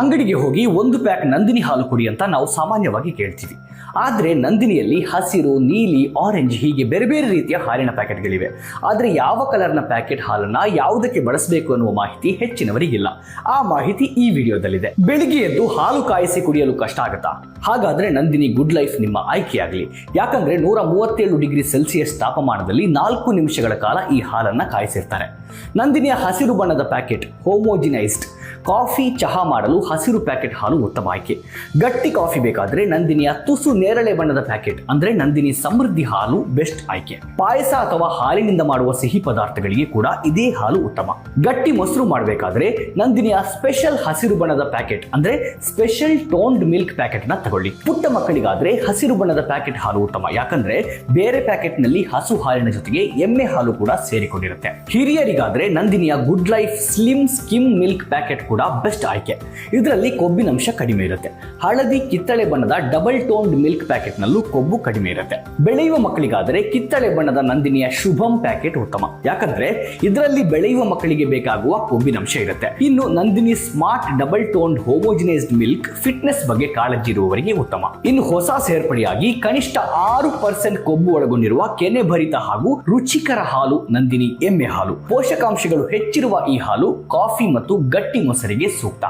ಅಂಗಡಿಗೆ ಹೋಗಿ 1 ಪ್ಯಾಕ್ ನಂದಿನಿ ಹಾಲು ಕೊಡಿ ಅಂತ ನಾವು ಸಾಮಾನ್ಯವಾಗಿ ಕೇಳ್ತೀವಿ. ಆದರೆ ನಂದಿನಿಯಲ್ಲಿ ಹಸಿರು, ನೀಲಿ, ಆರೆಂಜ್ ಹೀಗೆ ಬೇರೆ ಬೇರೆ ರೀತಿಯ ಹಾಲಿನ ಪ್ಯಾಕೆಟ್ಗಳಿವೆ. ಆದರೆ ಯಾವ ಕಲರ್ನ ಪ್ಯಾಕೆಟ್ ಹಾಲನ್ನ ಯಾವುದಕ್ಕೆ ಬಳಸಬೇಕು ಅನ್ನುವ ಮಾಹಿತಿ ಹೆಚ್ಚಿನವರಿಗಿಲ್ಲ. ಆ ಮಾಹಿತಿ ಈ ವಿಡಿಯೋದಲ್ಲಿದೆ. ಬೆಳಿಗ್ಗೆ ಎದ್ದು ಹಾಲು ಕಾಯಿಸಿ ಕುಡಿಯಲು ಕಷ್ಟ ಆಗುತ್ತಾ? ಹಾಗಾದ್ರೆ ನಂದಿನಿ ಗುಡ್ ಲೈಫ್ ನಿಮ್ಮ ಆಯ್ಕೆಯಾಗಲಿ. ಯಾಕಂದ್ರೆ 137 ಡಿಗ್ರಿ ಸೆಲ್ಸಿಯಸ್ ತಾಪಮಾನದಲ್ಲಿ 4 ನಿಮಿಷಗಳ ಕಾಲ ಈ ಹಾಲನ್ನ ಕಾಯಿಸಿರ್ತಾರೆ. ನಂದಿನಿಯ ಹಸಿರು ಬಣ್ಣದ ಪ್ಯಾಕೆಟ್ ಹೋಮೋಜಿನೈಸ್ಡ್. ಕಾಫಿ, ಚಹಾ ಮಾಡಲು ಹಸಿರು ಪ್ಯಾಕೆಟ್ ಹಾಲು ಉತ್ತಮ ಆಯ್ಕೆ. ಗಟ್ಟಿ ಕಾಫಿ ಬೇಕಾದ್ರೆ ನಂದಿನಿಯ ತುಸು ನೇರಳೆ ಬಣ್ಣದ ಪ್ಯಾಕೆಟ್ ಅಂದ್ರೆ ನಂದಿನಿ ಸಮೃದ್ಧಿ ಹಾಲು ಬೆಸ್ಟ್ ಆಯ್ಕೆ. ಪಾಯಸ ಅಥವಾ ಹಾಲಿನಿಂದ ಮಾಡುವ ಸಿಹಿ ಪದಾರ್ಥಗಳಿಗೆ ಕೂಡ ಇದೇ ಹಾಲು ಉತ್ತಮ. ಗಟ್ಟಿ ಮೊಸರು ಮಾಡಬೇಕಾದ್ರೆ ನಂದಿನಿಯ ಸ್ಪೆಷಲ್ ಹಸಿರು ಬಣ್ಣದ ಪ್ಯಾಕೆಟ್ ಅಂದ್ರೆ ಸ್ಪೆಷಲ್ ಟೋನ್ಡ್ ಮಿಲ್ಕ್ ಪ್ಯಾಕೆಟ್ ನ ತಗೊಳ್ಳಿ. ಪುಟ್ಟ ಮಕ್ಕಳಿಗಾದ್ರೆ ಹಸಿರು ಬಣ್ಣದ ಪ್ಯಾಕೆಟ್ ಹಾಲು ಉತ್ತಮ. ಯಾಕಂದ್ರೆ ಬೇರೆ ಪ್ಯಾಕೆಟ್ ನಲ್ಲಿ ಹಸು ಹಾಲಿನ ಜೊತೆಗೆ ಎಮ್ಮೆ ಹಾಲು ಕೂಡ ಸೇರಿಕೊಂಡಿರುತ್ತೆ. ಹಿರಿಯರಿಗಾದ್ರೆ ನಂದಿನಿಯ good life slim skim milk packet ಕೂಡ ಬೆಸ್ಟ್ ಆಯ್ಕೆ. ಇದರಲ್ಲಿ ಕೊಬ್ಬಿನಂಶ ಕಡಿಮೆ ಇರುತ್ತೆ. ಹಳದಿ ಕಿತ್ತಳೆ ಬಣ್ಣದ ಡಬಲ್ ಟೋನ್ಡ್ ಮಿಲ್ಕ್ ಪ್ಯಾಕೆಟ್ ನಲ್ಲೂ ಕೊಬ್ಬು ಕಡಿಮೆ ಇರುತ್ತೆ. ಬೆಳೆಯುವ ಮಕ್ಕಳಿಗಾದರೆ ಕಿತ್ತಳೆ ಬಣ್ಣದ ನಂದಿನಿಯ ಶುಭಂ ಪ್ಯಾಕೆಟ್ ಉತ್ತಮ. ಯಾಕಂದ್ರೆ ಇದರಲ್ಲಿ ಬೆಳೆಯುವ ಮಕ್ಕಳಿಗೆ ಬೇಕಾಗುವ ಕೊಬ್ಬಿನಂಶ ಇರುತ್ತೆ. ಇನ್ನು Nandini smart double toned homogenised milk fitness ಬಗ್ಗೆ ಕಾಳಜಿ ಇರುವವರಿಗೆ ಉತ್ತಮ. ಇನ್ನು ಹೊಸ ಸೇರ್ಪಡೆಯಾಗಿ ಕನಿಷ್ಠ 6% ಕೊಬ್ಬು ಒಳಗೊಂಡಿರುವ ಕೆನೆ ಭರಿತ ಹಾಗೂ ರುಚಿಕರ ಹಾಲು ನಂದಿನಿ ಎಮ್ಮೆ ಹಾಲು. ಪೋಷಕಾಂಶಗಳು ಹೆಚ್ಚಿರುವ ಈ ಹಾಲು ಕಾಫಿ ಮತ್ತು ಗಟ್ಟಿ ಮೊಸರಿಗೆ ಸೂಕ್ತ.